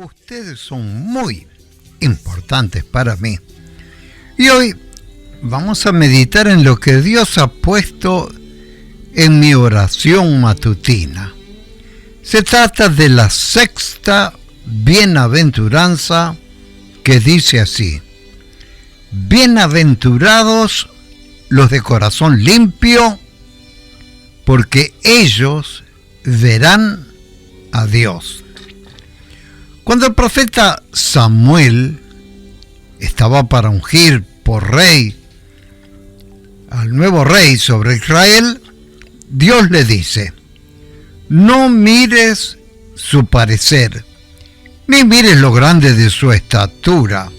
Ustedes son muy importantes para mí. Y hoy vamos a meditar en lo que Dios ha puesto en mi oración matutina. Se trata de la sexta bienaventuranza que dice así: bienaventurados los de corazón limpio, porque ellos verán a Dios. Cuando el profeta Samuel estaba para ungir por rey al nuevo rey sobre Israel, Dios le dice: no mires su parecer, ni mires lo grande de su estatura,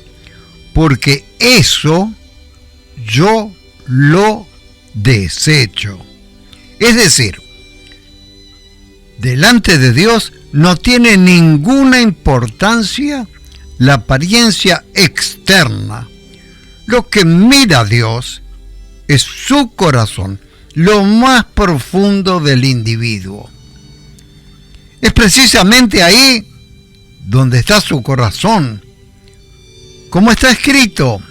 porque eso yo lo desecho. Es decir, delante de Dios no tiene ninguna importancia la apariencia externa. Lo que mira a Dios es su corazón, lo más profundo del individuo. Es precisamente ahí donde está su corazón, como está escrito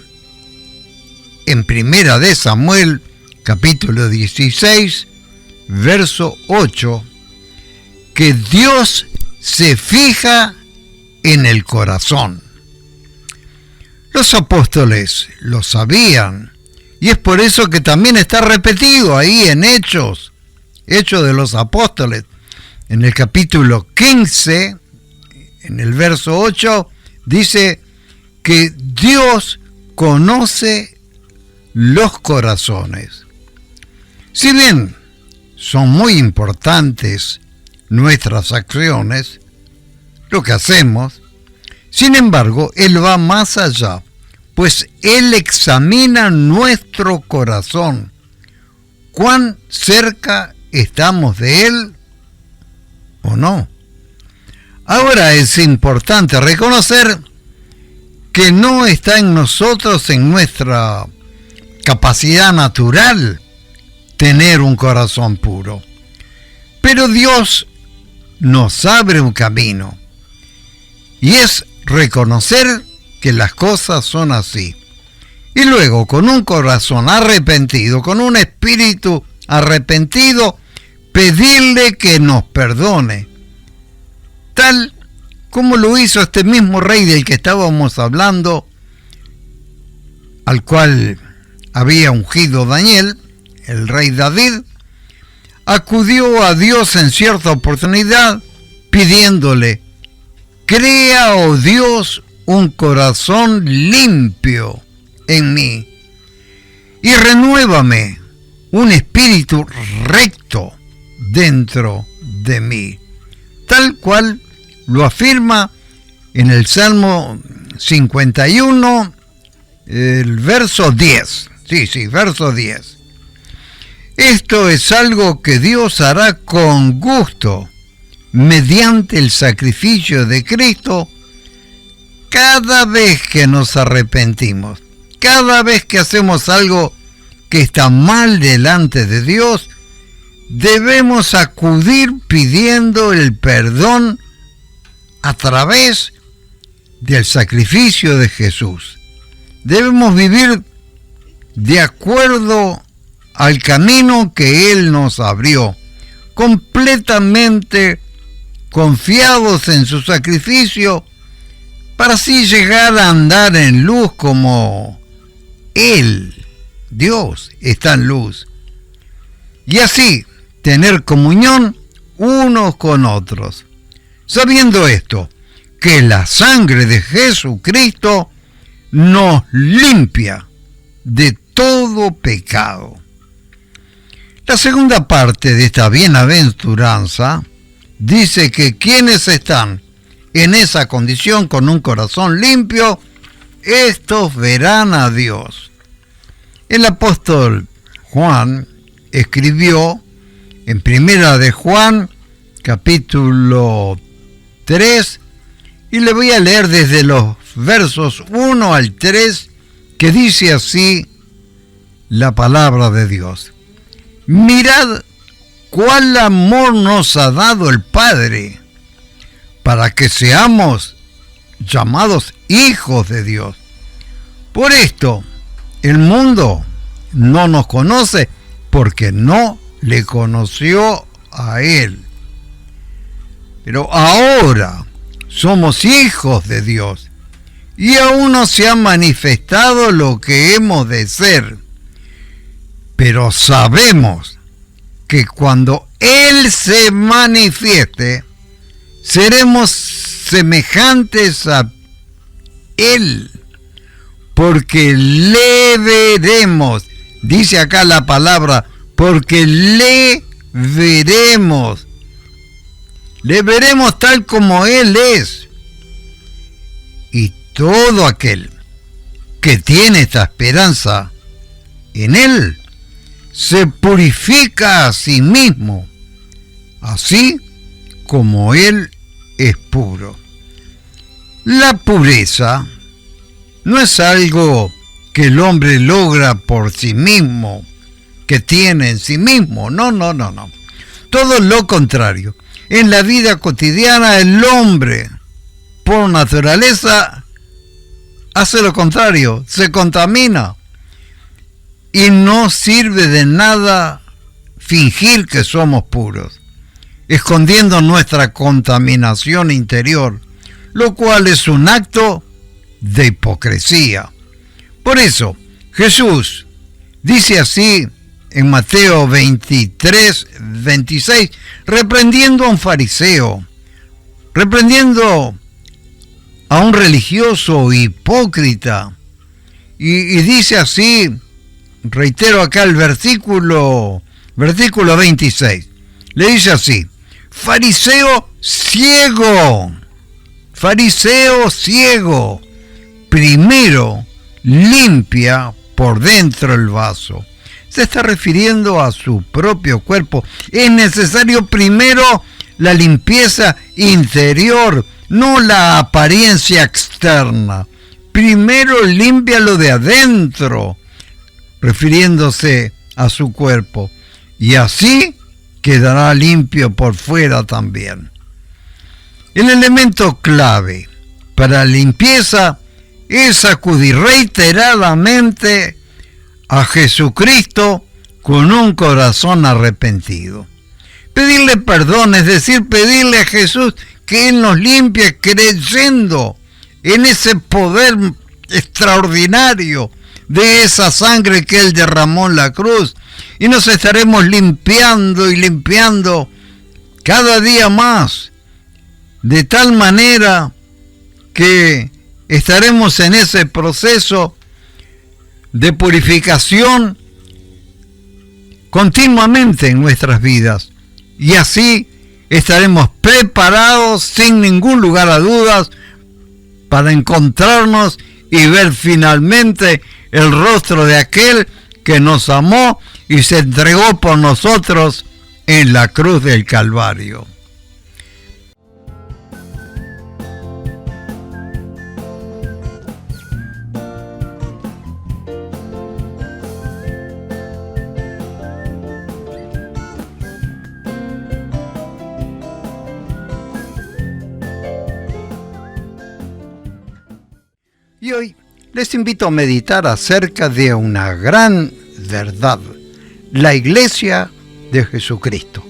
en Primera de Samuel, capítulo 16, verso 8, que Dios se fija en el corazón. Los apóstoles lo sabían, y es por eso que también está repetido ahí en Hechos de los Apóstoles, en el capítulo 15, en el verso 8, dice que Dios conoce los corazones. Si bien son muy importantes nuestras acciones, lo que hacemos, sin embargo, Él va más allá, pues Él examina nuestro corazón. ¿Cuán cerca estamos de Él o no? Ahora es importante reconocer que no está en nosotros, en nuestra capacidad natural, tener un corazón puro. Pero Dios nos abre un camino, y es reconocer que las cosas son así. Y luego, con un corazón arrepentido, con un espíritu arrepentido, pedirle que nos perdone, tal como lo hizo este mismo rey del que estábamos hablando, al cual había ungido Daniel, el rey David. Acudió a Dios en cierta oportunidad pidiéndole: crea, oh Dios, un corazón limpio en mí y renuévame un espíritu recto dentro de mí, tal cual lo afirma en el Salmo 51, el verso 10. Sí, verso 10. Esto es algo que Dios hará con gusto mediante el sacrificio de Cristo cada vez que nos arrepentimos, cada vez que hacemos algo que está mal delante de Dios. Debemos acudir pidiendo el perdón a través del sacrificio de Jesús. Debemos vivir de acuerdo al camino que Él nos abrió, completamente confiados en su sacrificio, para así llegar a andar en luz como Él, Dios, está en luz, y así tener comunión unos con otros, sabiendo esto, que la sangre de Jesucristo nos limpia de todo pecado. La segunda parte de esta bienaventuranza dice que quienes están en esa condición con un corazón limpio, estos verán a Dios. El apóstol Juan escribió en Primera de Juan, capítulo 3, y le voy a leer desde los versos 1 al 3, que dice así la palabra de Dios: mirad cuál amor nos ha dado el Padre, para que seamos llamados hijos de Dios. Por esto, el mundo no nos conoce porque no le conoció a Él. Pero ahora somos hijos de Dios y aún no se ha manifestado lo que hemos de ser. Pero sabemos que cuando Él se manifieste, seremos semejantes a Él, porque le veremos. Dice acá la palabra, porque le veremos. Le veremos tal como Él es. Y todo aquel que tiene esta esperanza en Él, se purifica a sí mismo, así como Él es puro. La pureza no es algo que el hombre logra por sí mismo, que tiene en sí mismo. No. Todo lo contrario. En la vida cotidiana el hombre, por naturaleza, hace lo contrario, se contamina. Y no sirve de nada fingir que somos puros, escondiendo nuestra contaminación interior, lo cual es un acto de hipocresía. Por eso, Jesús dice así en Mateo 23:26, reprendiendo a un fariseo, reprendiendo a un religioso hipócrita, y dice así, reitero acá el versículo 26, le dice así: fariseo ciego, primero limpia por dentro el vaso. Se está refiriendo a su propio cuerpo. Es necesario primero la limpieza interior, no la apariencia externa. Primero límpialo de adentro, refiriéndose a su cuerpo, y así quedará limpio por fuera también. El elemento clave para la limpieza es acudir reiteradamente a Jesucristo con un corazón arrepentido. Pedirle perdón, es decir, pedirle a Jesús que Él nos limpie, creyendo en ese poder extraordinario de esa sangre que Él derramó en la cruz, y nos estaremos limpiando y limpiando cada día más, de tal manera que estaremos en ese proceso de purificación continuamente en nuestras vidas, y así estaremos preparados sin ningún lugar a dudas para encontrarnos y ver finalmente el rostro de aquel que nos amó y se entregó por nosotros en la cruz del Calvario. Y hoy les invito a meditar acerca de una gran verdad, la Iglesia de Jesucristo,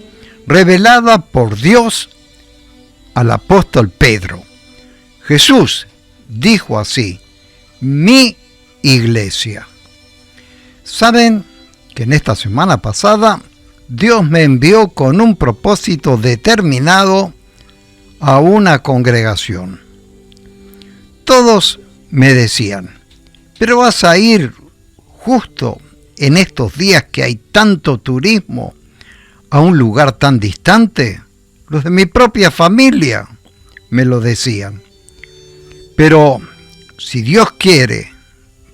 revelada por Dios al apóstol Pedro. Jesús dijo así: mi iglesia. Saben que en esta semana pasada Dios me envió con un propósito determinado a una congregación. Todos me decían: pero vas a ir justo en estos días que hay tanto turismo a un lugar tan distante. Los de mi propia familia me lo decían. Pero si Dios quiere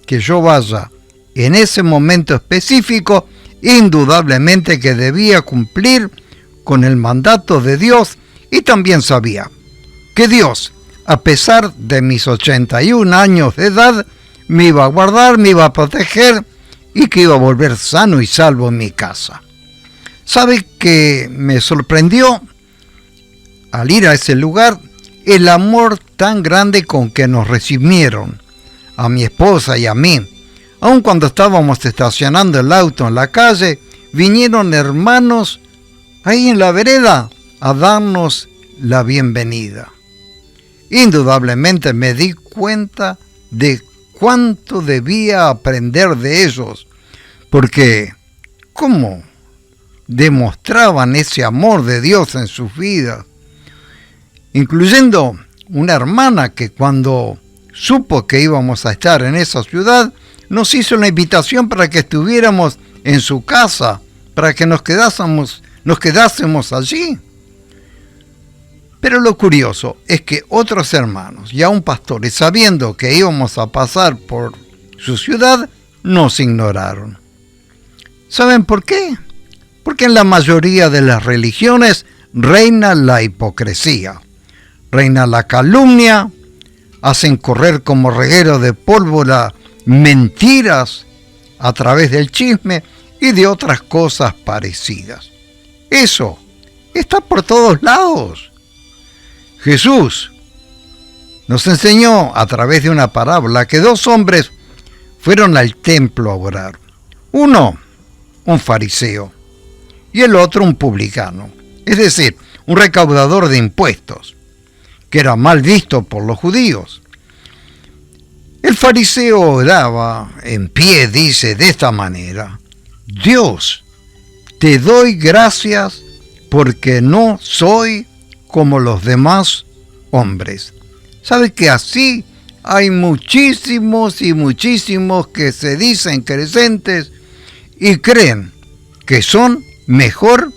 que yo vaya en ese momento específico, indudablemente que debía cumplir con el mandato de Dios, y también sabía que Dios, a pesar de mis 81 años de edad, me iba a guardar, me iba a proteger y que iba a volver sano y salvo en mi casa. ¿Sabe qué me sorprendió al ir a ese lugar? el amor tan grande con que nos recibieron, a mi esposa y a mí. Aun cuando estábamos estacionando el auto en la calle, vinieron hermanos ahí en la vereda a darnos la bienvenida. Indudablemente me di cuenta de cuánto debía aprender de ellos, porque cómo demostraban ese amor de Dios en sus vidas, incluyendo una hermana que cuando supo que íbamos a estar en esa ciudad, nos hizo la invitación para que estuviéramos en su casa, para que nos quedásemos allí. Pero lo curioso es que otros hermanos y aún pastores, sabiendo que íbamos a pasar por su ciudad, nos ignoraron. ¿Saben por qué? Porque en la mayoría de las religiones reina la hipocresía, reina la calumnia, hacen correr como reguero de pólvora mentiras a través del chisme y de otras cosas parecidas. Eso está por todos lados. Jesús nos enseñó a través de una parábola que dos hombres fueron al templo a orar. Uno, un fariseo, y el otro, un publicano, es decir, un recaudador de impuestos, que era mal visto por los judíos. El fariseo oraba en pie, dice de esta manera: Dios, te doy gracias porque no soy como los demás hombres. ¿Sabe que así hay muchísimos y muchísimos que se dicen creyentes y creen que son mejor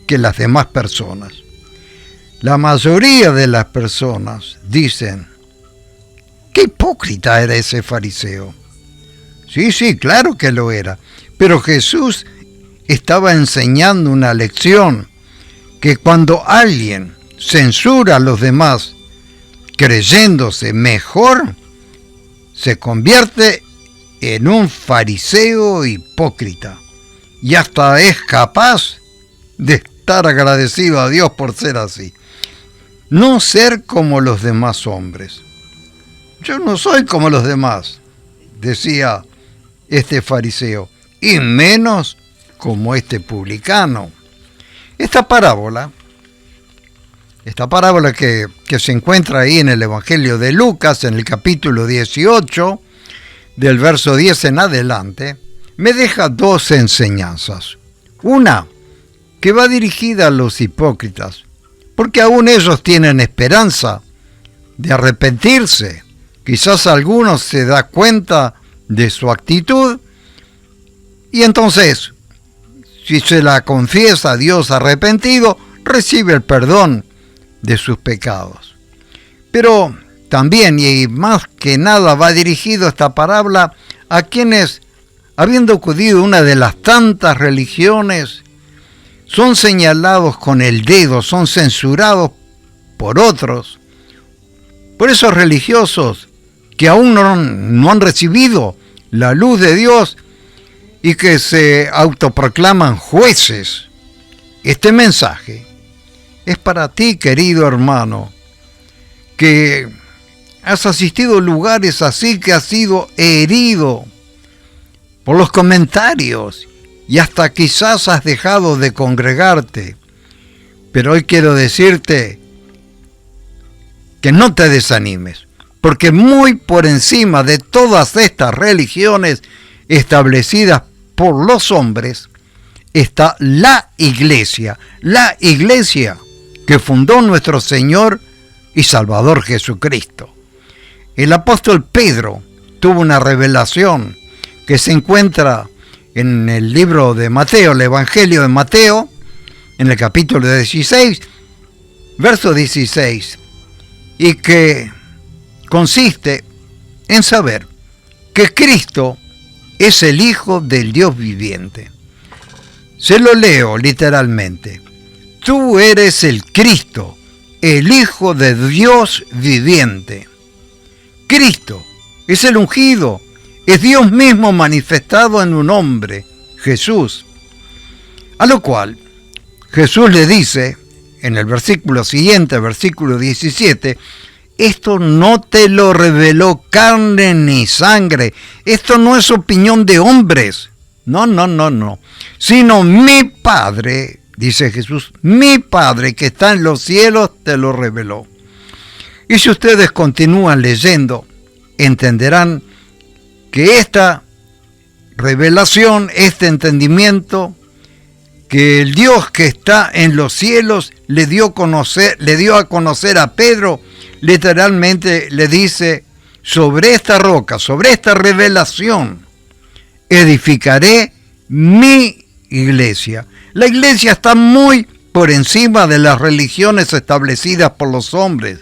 que las demás personas? La mayoría de las personas dicen: ¡qué hipócrita era ese fariseo! Sí, claro que lo era. Pero Jesús estaba enseñando una lección, que cuando alguien censura a los demás creyéndose mejor, se convierte en un fariseo hipócrita y hasta es capaz de estar agradecido a Dios por ser así. No ser como los demás hombres. Yo no soy como los demás, decía este fariseo, y menos como este publicano. Esta parábola que se encuentra ahí en el Evangelio de Lucas, en el capítulo 18, del verso 10 en adelante, me deja dos enseñanzas. Una, que va dirigida a los hipócritas, porque aún ellos tienen esperanza de arrepentirse. Quizás algunos se da cuenta de su actitud y entonces, si se la confiesa a Dios arrepentido, recibe el perdón de sus pecados. Pero también, y más que nada, va dirigido esta parábola a quienes, habiendo acudido a una de las tantas religiones, son señalados con el dedo, son censurados por otros, por esos religiosos que aún no han recibido la luz de Dios y que se autoproclaman jueces. Este mensaje es para ti, querido hermano, que has asistido a lugares así, que has sido herido por los comentarios y hasta quizás has dejado de congregarte. Pero hoy quiero decirte que no te desanimes, porque muy por encima de todas estas religiones establecidas por los hombres está la iglesia que fundó nuestro Señor y Salvador Jesucristo. El apóstol Pedro tuvo una revelación que se encuentra en el libro de Mateo, el Evangelio de Mateo, en el capítulo 16, verso 16, y que consiste en saber que Cristo es el Hijo del Dios viviente. Se lo leo literalmente: tú eres el Cristo, el Hijo de Dios viviente. Cristo es el ungido, es Dios mismo manifestado en un hombre, Jesús. A lo cual Jesús le dice en el versículo siguiente, versículo 17, esto no te lo reveló carne ni sangre. Esto no es opinión de hombres. No. Sino mi Padre, dice Jesús, mi Padre que está en los cielos te lo reveló. Y si ustedes continúan leyendo, entenderán que esta revelación, este entendimiento, que el Dios que está en los cielos le dio a conocer a Pedro, literalmente le dice, sobre esta roca, sobre esta revelación, edificaré mi iglesia. La iglesia está muy por encima de las religiones establecidas por los hombres,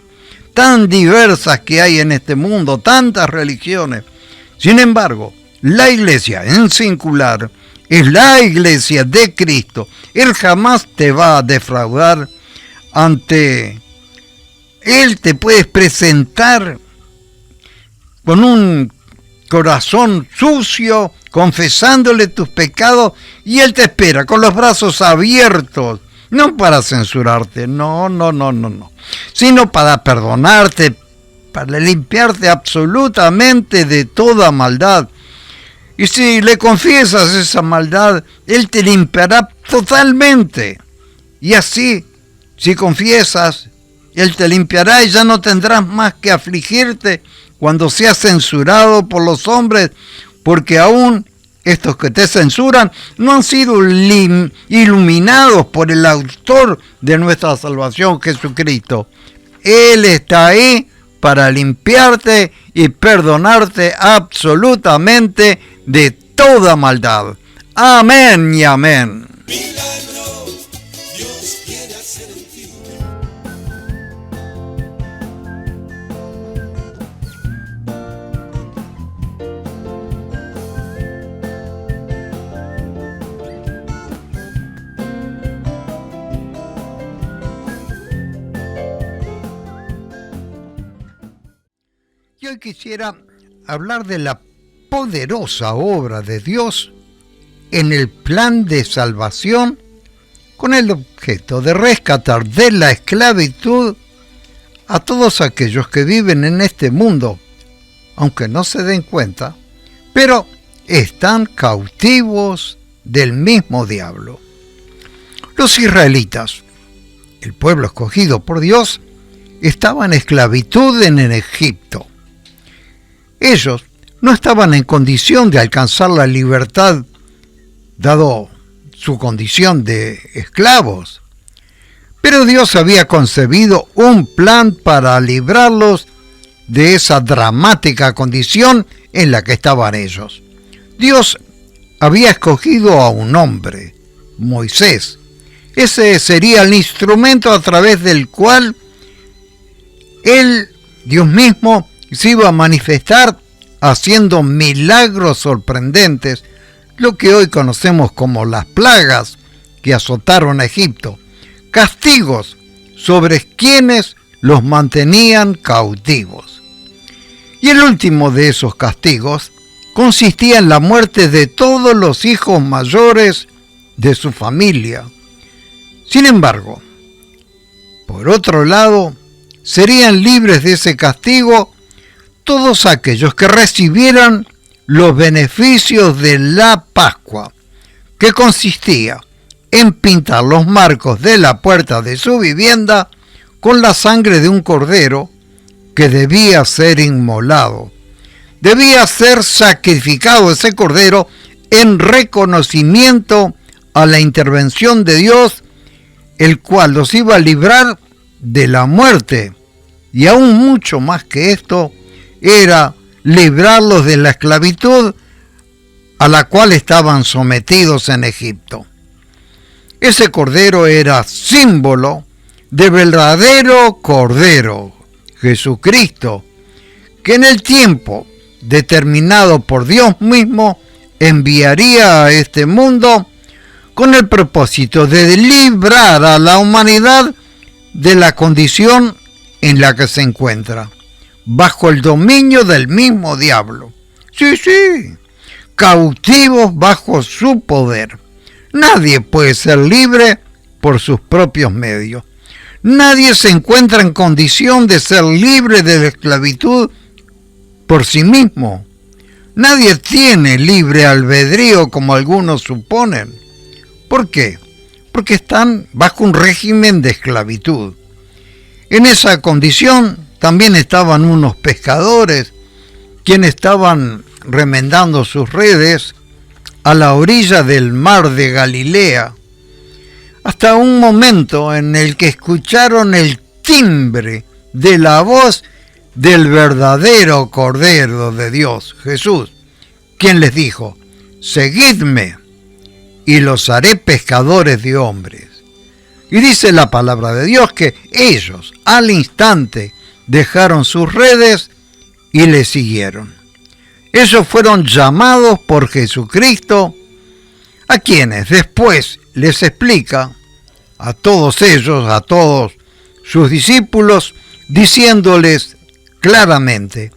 tan diversas que hay en este mundo, tantas religiones. Sin embargo, la iglesia en singular es la iglesia de Cristo. Él jamás te va a defraudar. Ante Él te puedes presentar con un corazón sucio, confesándole tus pecados, y Él te espera con los brazos abiertos, no para censurarte, no, sino para perdonarte, para limpiarte absolutamente de toda maldad. Y si le confiesas esa maldad, Él te limpiará totalmente. Y así, si confiesas, Él te limpiará y ya no tendrás más que afligirte cuando seas censurado por los hombres, porque aún estos que te censuran no han sido iluminados por el autor de nuestra salvación, Jesucristo. Él está ahí para limpiarte y perdonarte absolutamente de toda maldad. Amén y amén. Milagro, Dios quiere hacer en ti. Y hoy quisiera hablar de la poderosa obra de Dios en el plan de salvación, con el objeto de rescatar de la esclavitud a todos aquellos que viven en este mundo, aunque no se den cuenta, pero están cautivos del mismo diablo. Los israelitas, el pueblo escogido por Dios, estaban en esclavitud en Egipto. Ellos no estaban en condición de alcanzar la libertad, dado su condición de esclavos. Pero Dios había concebido un plan para librarlos de esa dramática condición en la que estaban ellos. Dios había escogido a un hombre, Moisés. Ese sería el instrumento a través del cual Él, Dios mismo, se iba a manifestar haciendo milagros sorprendentes, lo que hoy conocemos como las plagas que azotaron a Egipto, castigos sobre quienes los mantenían cautivos. Y el último de esos castigos consistía en la muerte de todos los hijos mayores de su familia. Sin embargo, por otro lado, serían libres de ese castigo todos aquellos que recibieran los beneficios de la Pascua, que consistía en pintar los marcos de la puerta de su vivienda con la sangre de un cordero que debía ser inmolado. Debía ser sacrificado ese cordero en reconocimiento a la intervención de Dios, el cual los iba a librar de la muerte, y aún mucho más que esto, era librarlos de la esclavitud a la cual estaban sometidos en Egipto. Ese cordero era símbolo de verdadero cordero, Jesucristo, que en el tiempo determinado por Dios mismo enviaría a este mundo con el propósito de librar a la humanidad de la condición en la que se encuentra, bajo el dominio del mismo diablo. Sí, cautivos bajo su poder. Nadie puede ser libre por sus propios medios. Nadie se encuentra en condición de ser libre de la esclavitud por sí mismo. Nadie tiene libre albedrío como algunos suponen. ¿Por qué? Porque están bajo un régimen de esclavitud. En esa condición también estaban unos pescadores, quienes estaban remendando sus redes a la orilla del mar de Galilea, hasta un momento en el que escucharon el timbre de la voz del verdadero Cordero de Dios, Jesús, quien les dijo: seguidme y los haré pescadores de hombres. Y dice la palabra de Dios que ellos al instante dejaron sus redes y le siguieron. Ellos fueron llamados por Jesucristo, a quienes después les explica a todos ellos, a todos sus discípulos, diciéndoles claramente: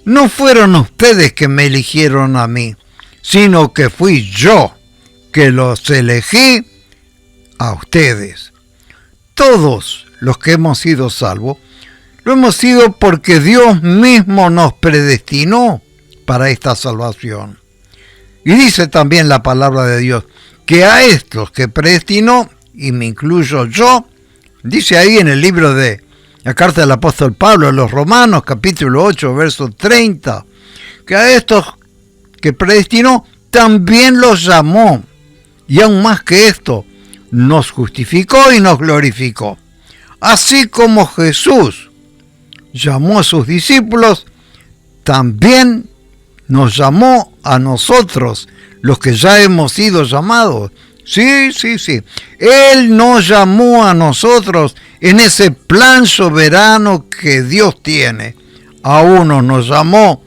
no fueron ustedes que me eligieron a mí, sino que fui yo que los elegí a ustedes. Todos los que hemos sido salvos, lo hemos sido porque Dios mismo nos predestinó para esta salvación. Y dice también la palabra de Dios que a estos que predestinó, y me incluyo yo, dice ahí en el libro de la carta del apóstol Pablo a los Romanos, capítulo 8, verso 30, que a estos que predestinó también los llamó, y aún más que esto, nos justificó y nos glorificó. Así como Jesús llamó a sus discípulos, también nos llamó a nosotros, los que ya hemos sido llamados. Sí. Él nos llamó a nosotros en ese plan soberano que Dios tiene. A unos nos llamó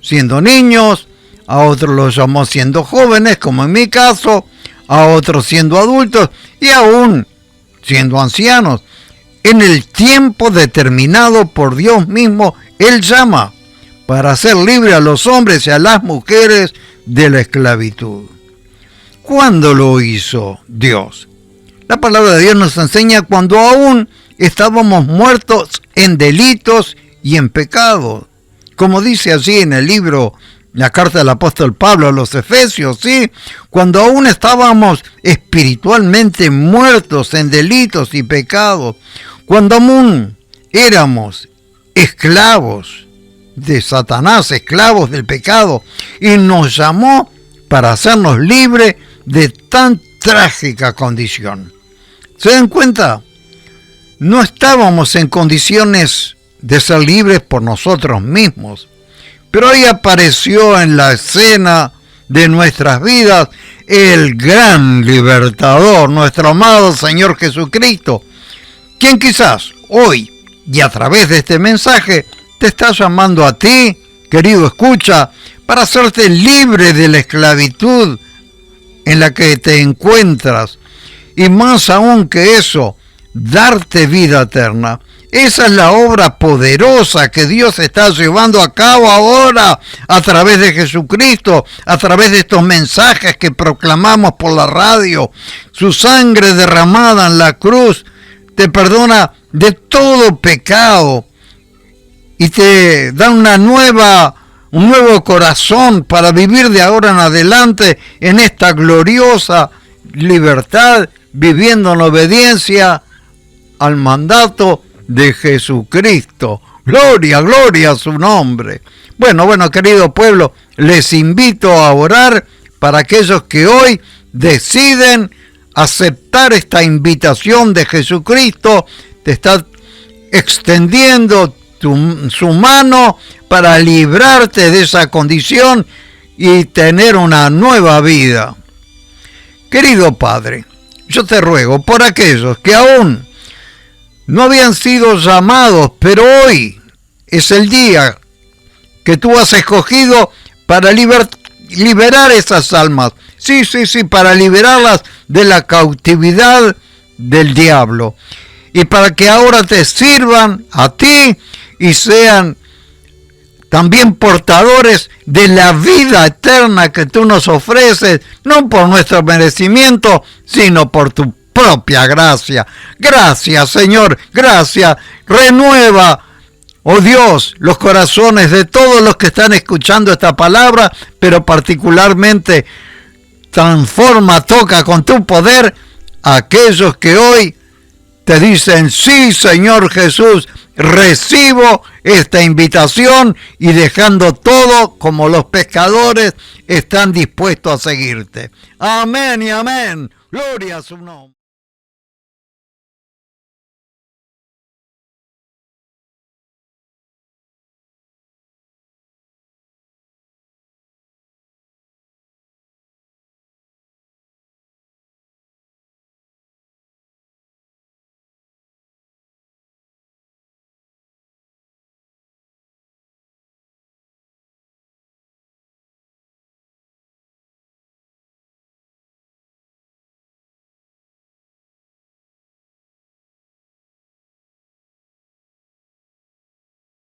siendo niños, a otros los llamó siendo jóvenes, como en mi caso, a otros siendo adultos y aún siendo ancianos. En el tiempo determinado por Dios mismo, Él llama para hacer libre a los hombres y a las mujeres de la esclavitud. ¿Cuándo lo hizo Dios? La palabra de Dios nos enseña cuando aún estábamos muertos en delitos y en pecados. Como dice allí en el libro, la carta del apóstol Pablo a los Efesios, ¿sí? Cuando aún estábamos espiritualmente muertos en delitos y pecados, cuando aún éramos esclavos de Satanás, esclavos del pecado, y nos llamó para hacernos libres de tan trágica condición. ¿Se dan cuenta? No estábamos en condiciones de ser libres por nosotros mismos, pero ahí apareció en la escena de nuestras vidas el gran libertador, nuestro amado Señor Jesucristo, quien quizás hoy y a través de este mensaje te está llamando a ti, querido escucha, para hacerte libre de la esclavitud en la que te encuentras, y más aún que eso, darte vida eterna. Esa es la obra poderosa que Dios está llevando a cabo ahora a través de Jesucristo, a través de estos mensajes que proclamamos por la radio. Su sangre derramada en la cruz te perdona de todo pecado y te da un nuevo corazón para vivir de ahora en adelante en esta gloriosa libertad, viviendo en obediencia al mandato de Jesucristo. Gloria a su nombre. Bueno, querido pueblo, les invito a orar para aquellos que hoy deciden aceptar esta invitación de Jesucristo. Te está extendiendo su mano para librarte de esa condición y tener una nueva vida. Querido Padre, yo te ruego por aquellos que aún no habían sido llamados, pero hoy es el día que tú has escogido para liberar esas almas. Sí, para liberarlas de la cautividad del diablo. Y para que ahora te sirvan a ti y sean también portadores de la vida eterna que tú nos ofreces, no por nuestro merecimiento, sino por tu propia gracia. Gracias, Señor, gracias. Renueva, oh Dios, los corazones de todos los que están escuchando esta palabra, pero particularmente transforma, toca con tu poder a aquellos que hoy te dicen, sí, Señor Jesús, recibo esta invitación, y dejando todo como los pescadores están dispuestos a seguirte. Amén y amén. Gloria a su nombre.